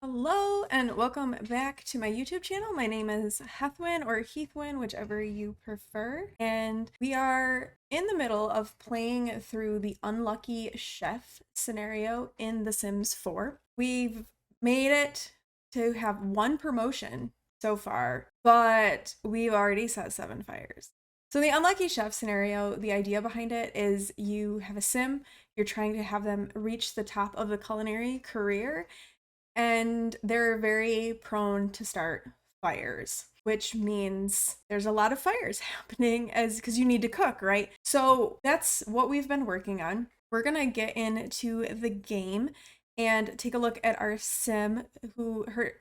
Hello and welcome back to my YouTube channel. My name is Heathwyn or Heathwyn, whichever you prefer. And we are in the middle of playing through the unlucky chef scenario in The Sims 4. We've made it to have one promotion so far, but we've already set 7 fires. So the unlucky chef scenario, the idea behind it is you have a sim, you're trying to have them reach the top of the culinary career, and they're very prone to start fires, which means there's a lot of fires happening as because you need to cook, right? So that's what we've been working on. We're gonna get into the game and take a look at our sim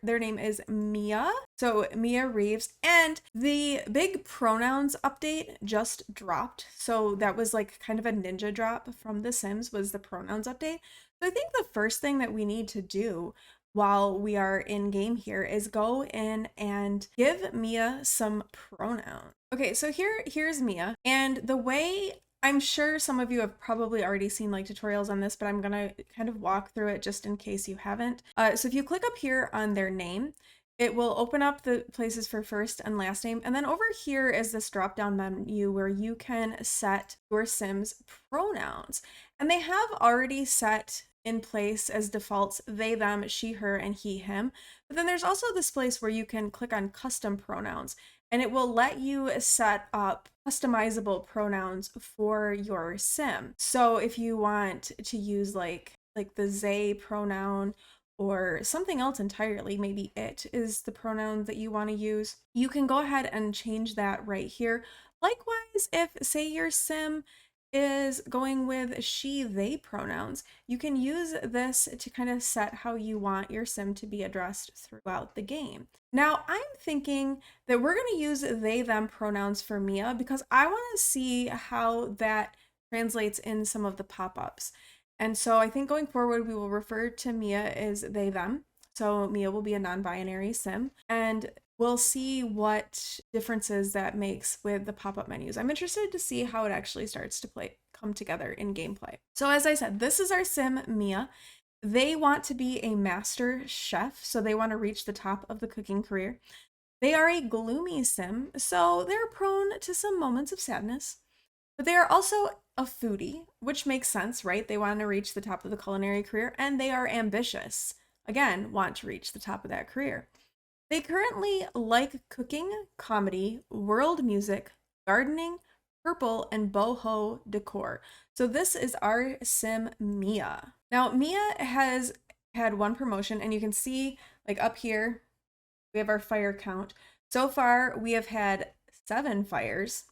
their name is Mia. So Mia Reeves, and the big pronouns update just dropped. So that was like kind of a ninja drop from The Sims, was the pronouns update. So I think the first thing that we need to do while we are in game here is go in and give Mia some pronouns. Okay, so here's Mia, and the way, I'm sure some of you have probably already seen like tutorials on this, but I'm gonna kind of walk through it just in case you haven't. So if you click up here on their name, it will open up the places for first and last name. And then over here is this drop down menu where you can set your Sim's pronouns. And they have already set in place as defaults they, them, she, her, and he, him. But then there's also this place where you can click on custom pronouns, and it will let you set up customizable pronouns for your sim. So if you want to use like the they pronoun or something else entirely, maybe it is the pronoun that you want to use, you can go ahead and change that right here. Likewise, if say your sim is going with she, they pronouns, you can use this to kind of set how you want your sim to be addressed throughout the game. Now, I'm thinking that we're going to use they, them pronouns for Mia because I want to see how that translates in some of the pop-ups. And so I think going forward, we will refer to Mia as they, them. So Mia will be a non-binary sim, and we'll see what differences that makes with the pop-up menus. I'm interested to see how it actually starts to come together in gameplay. So as I said, this is our sim, Mia. They want to be a master chef, so they want to reach the top of the cooking career. They are a gloomy sim, so they're prone to some moments of sadness. But they are also a foodie, which makes sense, right? They want to reach the top of the culinary career, and they are ambitious. Again, want to reach the top of that career. They currently like cooking, comedy, world music, gardening, purple, and boho decor. So this is our sim Mia. Now, Mia has had one promotion, and you can see like up here, we have our fire count. So far, we have had 7 fires,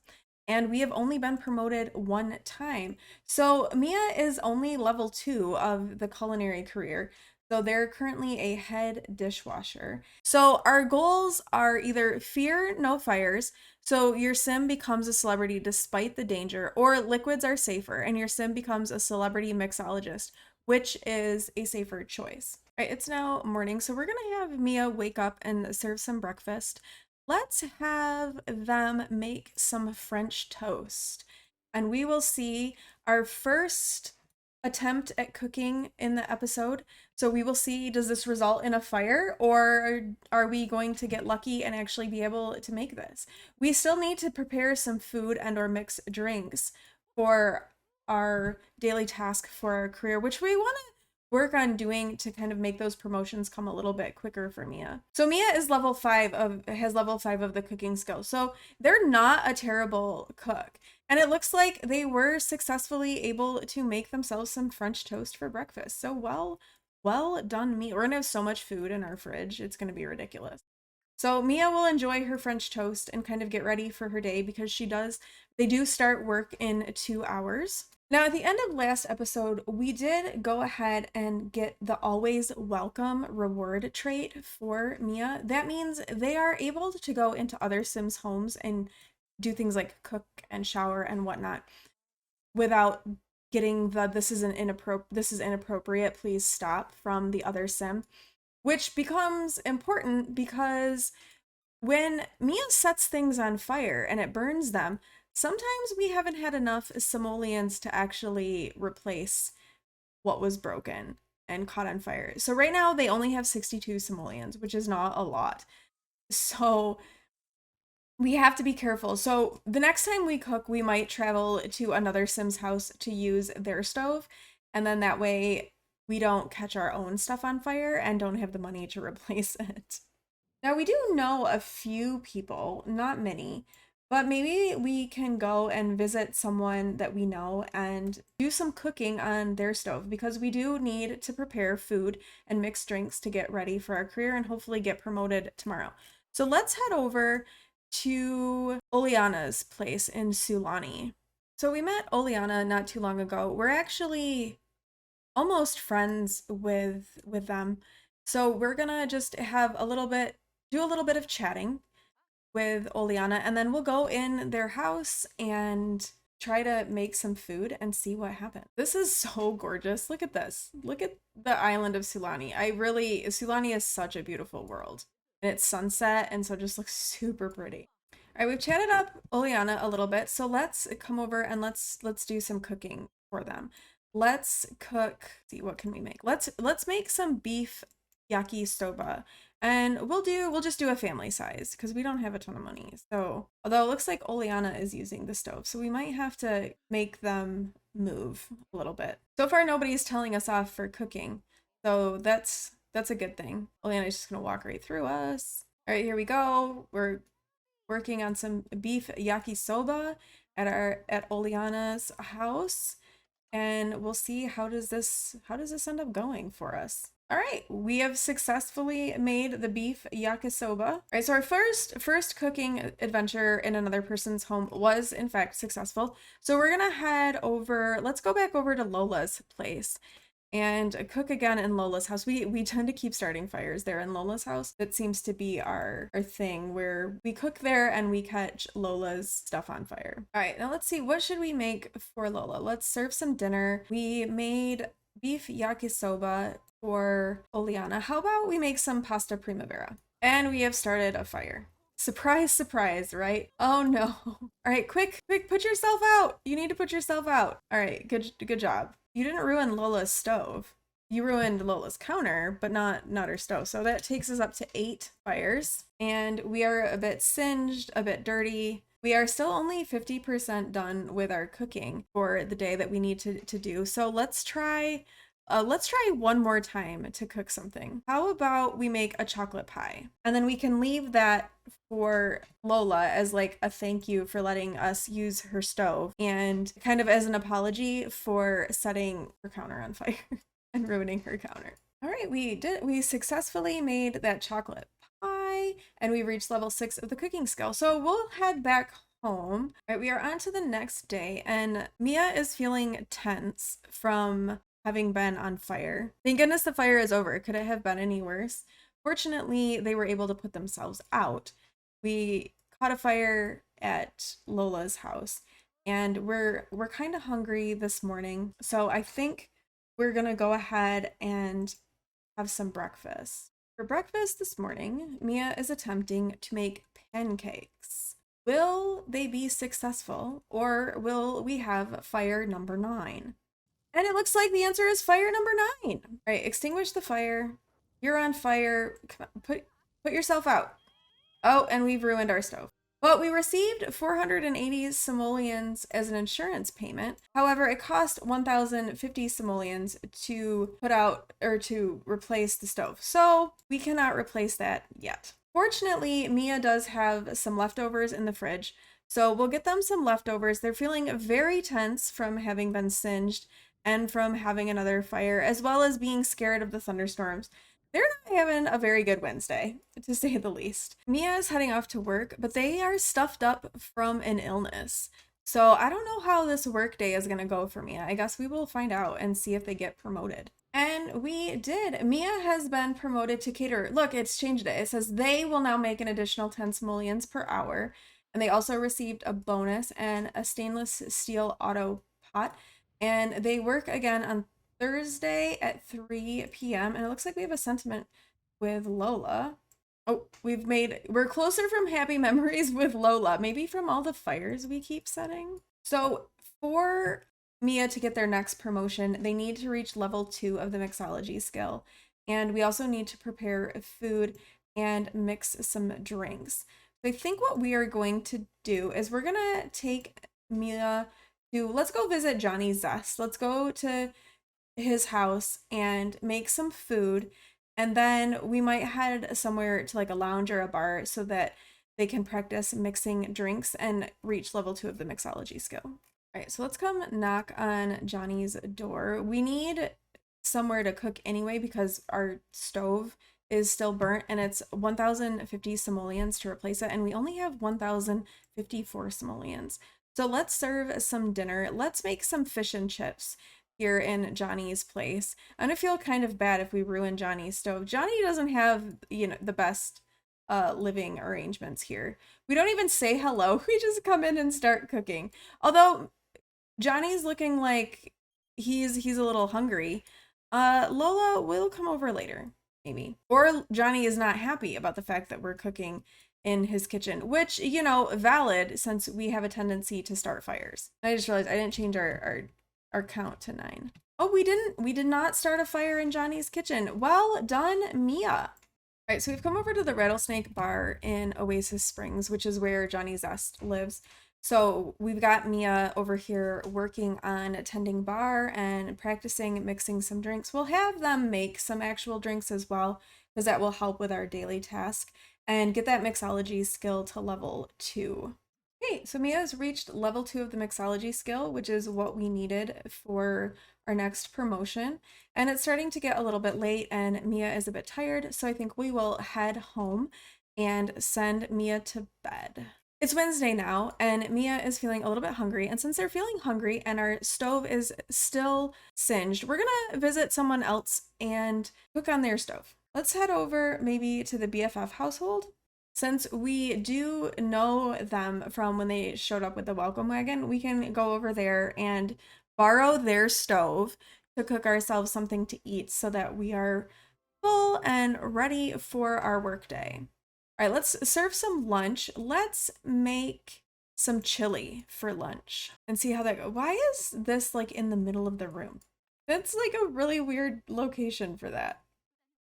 and we have only been promoted 1 time. So Mia is only level 2 of the culinary career. So they're currently a head dishwasher. So our goals are either fear no fires, so your sim becomes a celebrity despite the danger, or liquids are safer and your sim becomes a celebrity mixologist, which is a safer choice. All right, it's now morning, so we're gonna have Mia wake up and serve some breakfast. Let's have them make some French toast, and we will see our first attempt at cooking in the episode. So we will see, does this result in a fire, or are we going to get lucky and actually be able to make this? We still need to prepare some food and or mix drinks for our daily task for our career, which we want to work on doing to kind of make those promotions come a little bit quicker for Mia. So Mia is has level 5 of the cooking skill. So they're not a terrible cook. And it looks like they were successfully able to make themselves some French toast for breakfast. So well done, Mia. We're gonna have so much food in our fridge. It's gonna be ridiculous. So Mia will enjoy her French toast and kind of get ready for her day because they do start work in 2 hours. Now, at the end of last episode, we did go ahead and get the always welcome reward trait for Mia. That means they are able to go into other Sims homes and do things like cook and shower and whatnot without getting this is inappropriate, please stop from the other Sim, which becomes important because when Mia sets things on fire and it burns them, sometimes we haven't had enough simoleons to actually replace what was broken. and caught on fire. So right now they only have 62 simoleons, which is not a lot. So we have to be careful. So the next time we cook, we might travel to another Sim's house to use their stove. And then that way we don't catch our own stuff on fire and don't have the money to replace it. Now, we do know a few people, not many, but maybe we can go and visit someone that we know and do some cooking on their stove because we do need to prepare food and mix drinks to get ready for our career and hopefully get promoted tomorrow. So let's head over to Oleana's place in Sulani. So we met Oleana not too long ago. We're actually almost friends with them. So we're gonna just have a little bit, do a little bit of chatting with Oleana, and then we'll go in their house and try to make some food and see what happens. This is so gorgeous. Look at this. Look at the island of Sulani. Sulani is such a beautiful world. And it's sunset, and so it just looks super pretty. All right, we've chatted up Oleana a little bit, so let's come over and let's do some cooking for them. Let's cook. See, what can we make? Let's make some beef yakisoba, and we'll just do a family size because we don't have a ton of money. So, although it looks like Oleana is using the stove, so we might have to make them move a little bit. So far, nobody's telling us off for cooking, so that's a good thing. Oleana's just gonna walk right through us. All right, here we go. We're working on some beef yakisoba at Oleana's house, and we'll see how does this end up going for us. All right, we have successfully made the beef yakisoba. All right, so our first cooking adventure in another person's home was in fact successful. So we're gonna head over, let's go back over to Lola's place and cook again in Lola's house. We tend to keep starting fires there in Lola's house. That seems to be our thing where we cook there and we catch Lola's stuff on fire. All right, now let's see, what should we make for Lola? Let's serve some dinner. We made beef yakisoba for Oleana. How about we make some pasta primavera? And we have started a fire. Surprise, surprise, right? Oh no. All right, quick, put yourself out. You need to put yourself out. All right, good job. You didn't ruin Lola's stove. You ruined Lola's counter, but not her stove. So that takes us up to 8 fires. And we are a bit singed, a bit dirty. We are still only 50% done with our cooking for the day that we need to do. So let's try one more time to cook something. How about we make a chocolate pie? And then we can leave that for Lola as like a thank you for letting us use her stove and kind of as an apology for setting her counter on fire and ruining her counter. All right, we successfully made that chocolate pie and we reached level 6 of the cooking skill. So we'll head back home. All right, we are on to the next day and Mia is feeling tense from having been on fire. Thank goodness the fire is over. Could it have been any worse? Fortunately, they were able to put themselves out. We caught a fire at Lola's house and we're kind of hungry this morning. So I think we're gonna go ahead and have some breakfast. For breakfast this morning, Mia is attempting to make pancakes. Will they be successful or will we have fire number 9? And it looks like the answer is fire number 9. All right, extinguish the fire. You're on fire. Come on, put yourself out. Oh, and we've ruined our stove. But we received 480 simoleons as an insurance payment. However, it cost 1,050 simoleons to put out or to replace the stove. So we cannot replace that yet. Fortunately, Mia does have some leftovers in the fridge. So we'll get them some leftovers. They're feeling very tense from having been singed and from having another fire, as well as being scared of the thunderstorms. They're not having a very good Wednesday, to say the least. Mia is heading off to work, but they are stuffed up from an illness. So I don't know how this work day is going to go for Mia. I guess we will find out and see if they get promoted. And we did. Mia has been promoted to caterer. Look, it's changed it. It says they will now make an additional 10 simoleons per hour. And they also received a bonus and a stainless steel auto pot. And they work again on Thursday at 3 p.m. And it looks like we have a sentiment with Lola. Oh, we're closer from happy memories with Lola, maybe from all the fires we keep setting. So for Mia to get their next promotion, they need to reach level 2 of the mixology skill. And we also need to prepare food and mix some drinks. So I think what we are going to do is we're going to take Mia to, let's go visit Johnny Zest. Let's go to his house and make some food. And then we might head somewhere to like a lounge or a bar so that they can practice mixing drinks and reach level 2 of the mixology skill. All right, so let's come knock on Johnny's door. We need somewhere to cook anyway because our stove is still burnt and it's 1,050 simoleons to replace it, and we only have 1,054 simoleons. So let's serve some dinner. Let's make some fish and chips here in Johnny's place. I'm gonna feel kind of bad if we ruin Johnny's stove. Johnny doesn't have, the best living arrangements here. We don't even say hello. We just come in and start cooking. Although Johnny's looking like he's a little hungry. Lola will come over later, maybe. Or Johnny is not happy about the fact that we're cooking in his kitchen, which, valid since we have a tendency to start fires. I just realized I didn't change our count to 9. Oh, we did not start a fire in Johnny's kitchen. Well done, Mia. All right, so we've come over to the Rattlesnake Bar in Oasis Springs, which is where Johnny Zest lives. So we've got Mia over here working on tending bar and practicing mixing some drinks. We'll have them make some actual drinks as well, because that will help with our daily task and get that mixology skill to level 2. Okay, so Mia has reached level 2 of the mixology skill, which is what we needed for our next promotion. And it's starting to get a little bit late and Mia is a bit tired, so I think we will head home and send Mia to bed. It's Wednesday now, and Mia is feeling a little bit hungry, and since they're feeling hungry and our stove is still singed, we're gonna visit someone else and cook on their stove. Let's head over maybe to the BFF household. Since we do know them from when they showed up with the welcome wagon, we can go over there and borrow their stove to cook ourselves something to eat so that we are full and ready for our workday. All right, let's serve some lunch. Let's make some chili for lunch and see how that goes. Why is this like in the middle of the room? That's like a really weird location for that,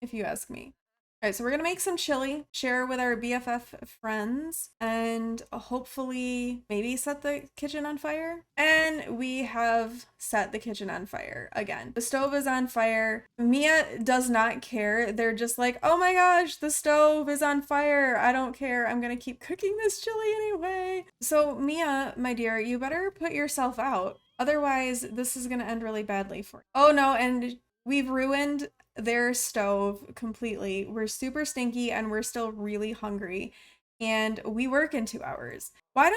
if you ask me. All right, so we're gonna make some chili, share with our BFF friends, and hopefully maybe set the kitchen on fire. And we have set the kitchen on fire again. The stove is on fire. Mia does not care. They're just like, oh my gosh, the stove is on fire. I don't care. I'm gonna keep cooking this chili anyway. So Mia, my dear, you better put yourself out. Otherwise, this is gonna end really badly for you. Oh no, and we've ruined their stove completely. We're super stinky and we're still really hungry, and we work in 2 hours. Why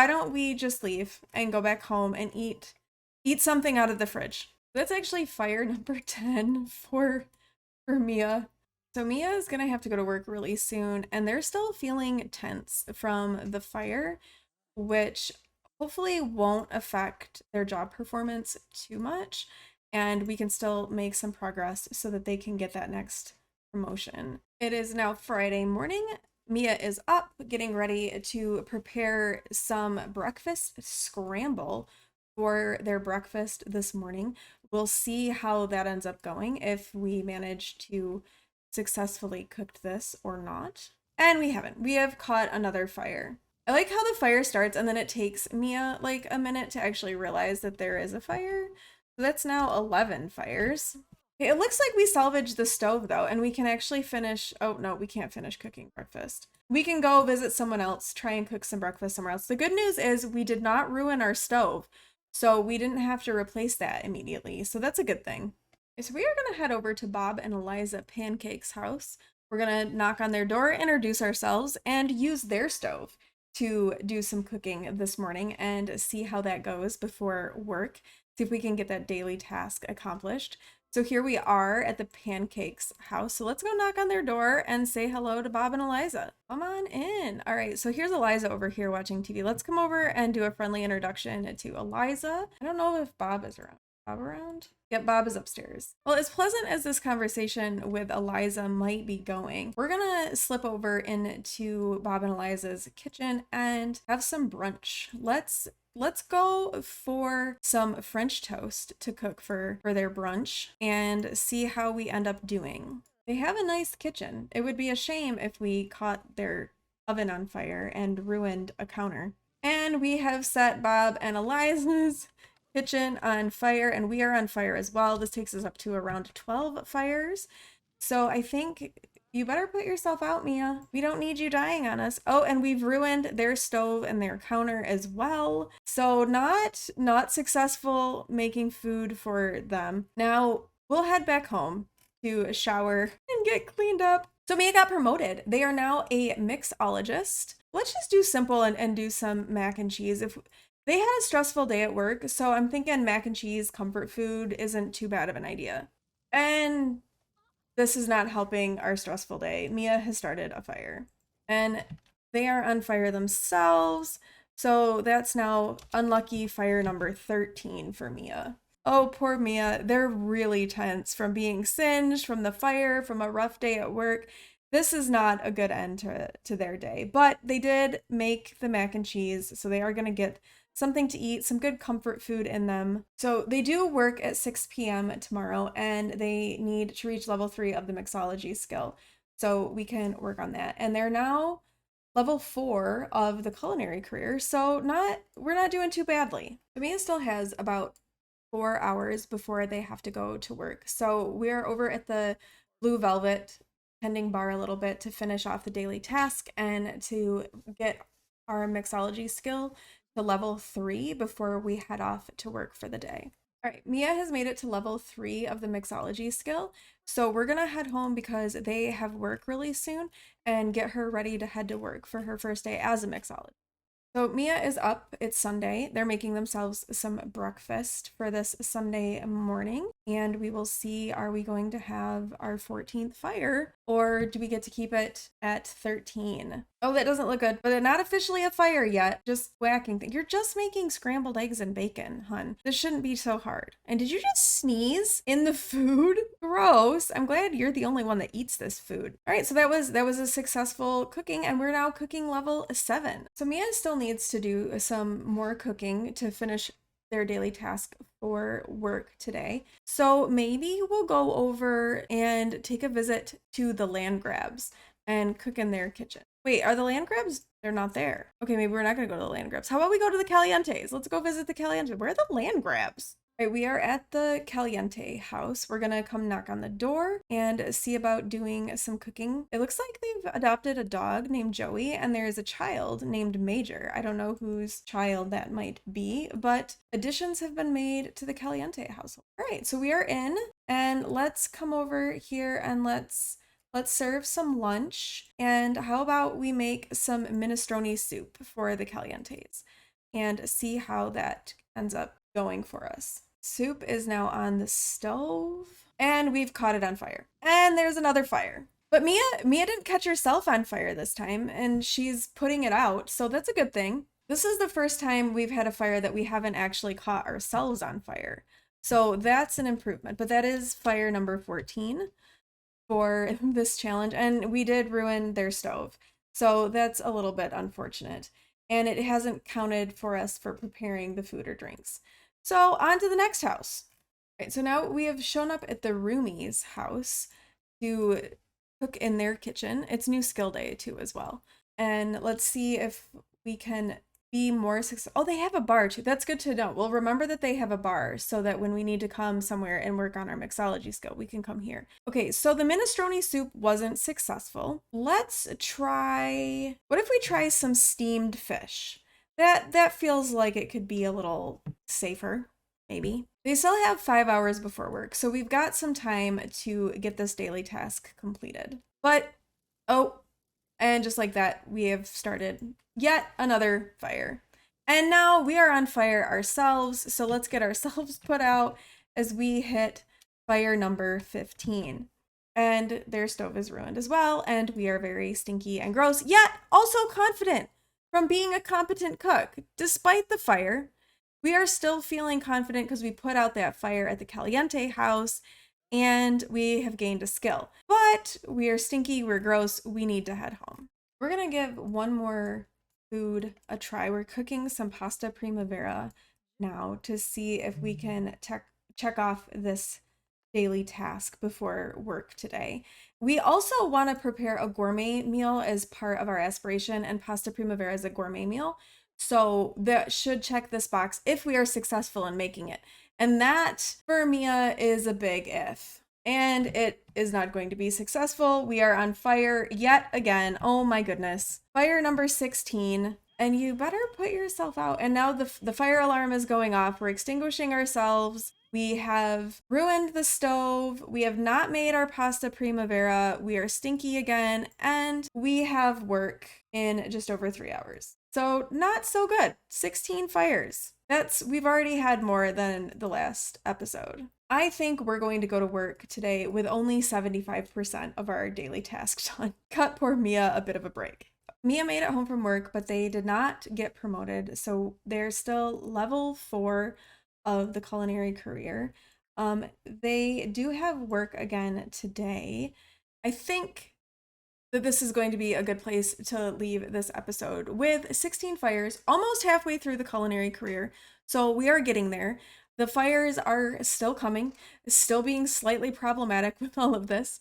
don't we just leave and go back home and eat something out of the fridge? That's actually fire number 10 for Mia. So Mia is gonna have to go to work really soon, and they're still feeling tense from the fire, which hopefully won't affect their job performance too much, and we can still make some progress so that they can get that next promotion. It is now Friday morning. Mia is up, getting ready to prepare some breakfast scramble for their breakfast this morning. We'll see how that ends up going, if we manage to successfully cook this or not. And we haven't. We have caught another fire. I like how the fire starts and then it takes Mia like a minute to actually realize that there is a fire. So that's now 11 fires. Okay, it looks like we salvaged the stove though, and we can actually finish. Oh no, we can't finish cooking breakfast. We can go visit someone else, try and cook some breakfast somewhere else. The good news is we did not ruin our stove, so we didn't have to replace that immediately. So that's a good thing. Okay, so we are gonna head over to Bob and Eliza Pancake's house. We're gonna knock on their door, introduce ourselves, and use their stove to do some cooking this morning and see how that goes before work. See if we can get that daily task accomplished. So here we are at the Pancakes house. So let's go knock on their door and say hello to Bob and Eliza. Come on in. All right, so here's Eliza over here watching TV. Let's come over and do a friendly introduction to Eliza. I don't know if Bob is around. Bob around? Yep, Bob is upstairs. Well, as pleasant as this conversation with Eliza might be going, we're gonna slip over into Bob and Eliza's kitchen and have some brunch. Let's go for some French toast to cook for their brunch and see how we end up doing. They have a nice kitchen. It would be a shame if we caught their oven on fire and ruined a counter. And we have set Bob and Eliza's kitchen on fire, and we are on fire as well. This takes us up to around 12 fires. So I think you better put yourself out, Mia. We don't need you dying on us. Oh, and we've ruined their stove and their counter as well. So not successful making food for them. Now we'll head back home to shower and get cleaned up. So Mia got promoted. They are now a mixologist. Let's just do simple and do some mac and cheese. If they had a stressful day at work, so I'm thinking mac and cheese, comfort food, isn't too bad of an idea. And this is not helping our stressful day. Mia has started a fire. And they are on fire themselves. So that's now unlucky fire number 13 for Mia. Oh, poor Mia. They're really tense from being singed, from the fire, from a rough day at work. This is not a good end to their day. But they did make the mac and cheese, so they are going to get something to eat, some good comfort food in them. So they do work at 6 p.m. tomorrow, and they need to reach level 3 of the mixology skill. So we can work on that. And they're now level 4 of the culinary career, so we're not doing too badly. Mia still has about 4 hours before they have to go to work. So we're over at the Blue Velvet tending bar a little bit to finish off the daily task and to get our mixology skill to level 3 before we head off to work for the day. All right, Mia has made it to level 3 of the mixology skill. So we're gonna head home because they have work really soon and get her ready to head to work for her first day as a mixologist. So Mia is up. It's Sunday. They're making themselves some breakfast for this Sunday morning. And we will see, are we going to have our 14th fire or do we get to keep it at 13? Oh, that doesn't look good, but they're not officially a fire yet. Just whacking things. You're just making scrambled eggs and bacon, hun. This shouldn't be so hard. And did you just sneeze in the food? Gross. I'm glad you're the only one that eats this food. All right, so that was a successful cooking, and we're now cooking level 7. So Mia still needs to do some more cooking to finish their daily task for work today. So maybe we'll go over and take a visit to the land grabs and cook in their kitchen. Wait, are the land grabs? They're not there. Okay, maybe we're not gonna go to the land grabs. How about we go to the Calientes? Let's go visit the Caliente. Where are the land grabs? All right, we are at the Caliente house. We're gonna come knock on the door and see about doing some cooking. It looks like they've adopted a dog named Joey, and there is a child named Major. I don't know whose child that might be, but additions have been made to the Caliente household. All right, so we are in, and let's come over here and let's serve some lunch. And how about we make some minestrone soup for the Calientes and see how that ends up going for us. Soup is now on the stove and we've caught it on fire. And there's another fire. But Mia didn't catch herself on fire this time and she's putting it out. So that's a good thing. This is the first time we've had a fire that we haven't actually caught ourselves on fire. So that's an improvement, but that is fire number 14 for this challenge. And we did ruin their stove. So that's a little bit unfortunate. And it hasn't counted for us for preparing the food or drinks. So on to the next house. Right, so now we have shown up at the Roomies house to cook in their kitchen. It's new skill day too as well. And let's see if we can be more successful. Oh, they have a bar too. That's good to know. We'll remember that they have a bar so that when we need to come somewhere and work on our mixology skill, we can come here. Okay, so the minestrone soup wasn't successful. Let's try, what if we try some steamed fish? That feels like it could be a little safer, maybe. They still have 5 hours before work, so we've got some time to get this daily task completed. But, oh, and just like that, we have started yet another fire. And now we are on fire ourselves, so let's get ourselves put out as we hit fire number 15. And their stove is ruined as well, and we are very stinky and gross, yet also confident from being a competent cook. Despite the fire, We are still feeling confident because we put out that fire at the Caliente house and we have gained a skill. But we are stinky, we're gross, we need to head home. We're gonna give one more food a try. We're cooking some pasta primavera now to see if we can check off this daily task before work today. We also want to prepare a gourmet meal as part of our aspiration, and pasta primavera is a gourmet meal. So that should check this box if we are successful in making it. And that for Mia is a big if. And it is not going to be successful. We are on fire yet again. Oh my goodness. Fire number 16. And you better put yourself out. And now the fire alarm is going off. We're extinguishing ourselves. We have ruined the stove. We have not made our pasta primavera. We are stinky again. And we have work in just over 3 hours. So not so good. 16 fires. We've already had more than the last episode. I think we're going to go to work today with only 75% of our daily task done. Cut poor Mia a bit of a break. Mia made it home from work, but they did not get promoted. So they're still level 4 of the culinary career. They do have work again today. I think that this is going to be a good place to leave this episode with 16 fires, almost halfway through the culinary career. So we are getting there. The fires are still coming, still being slightly problematic with all of this,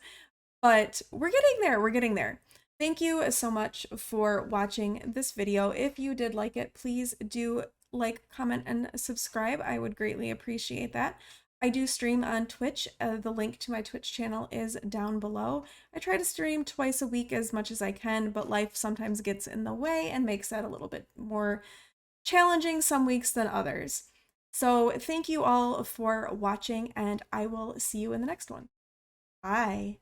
but we're getting there. We're getting there. Thank you so much for watching this video. If you did like it, please do like, comment, and subscribe. I would greatly appreciate that. I do stream on Twitch. The link to my Twitch channel is down below. I try to stream twice a week as much as I can, but life sometimes gets in the way and makes that a little bit more challenging some weeks than others. So thank you all for watching, and I will see you in the next one. Bye.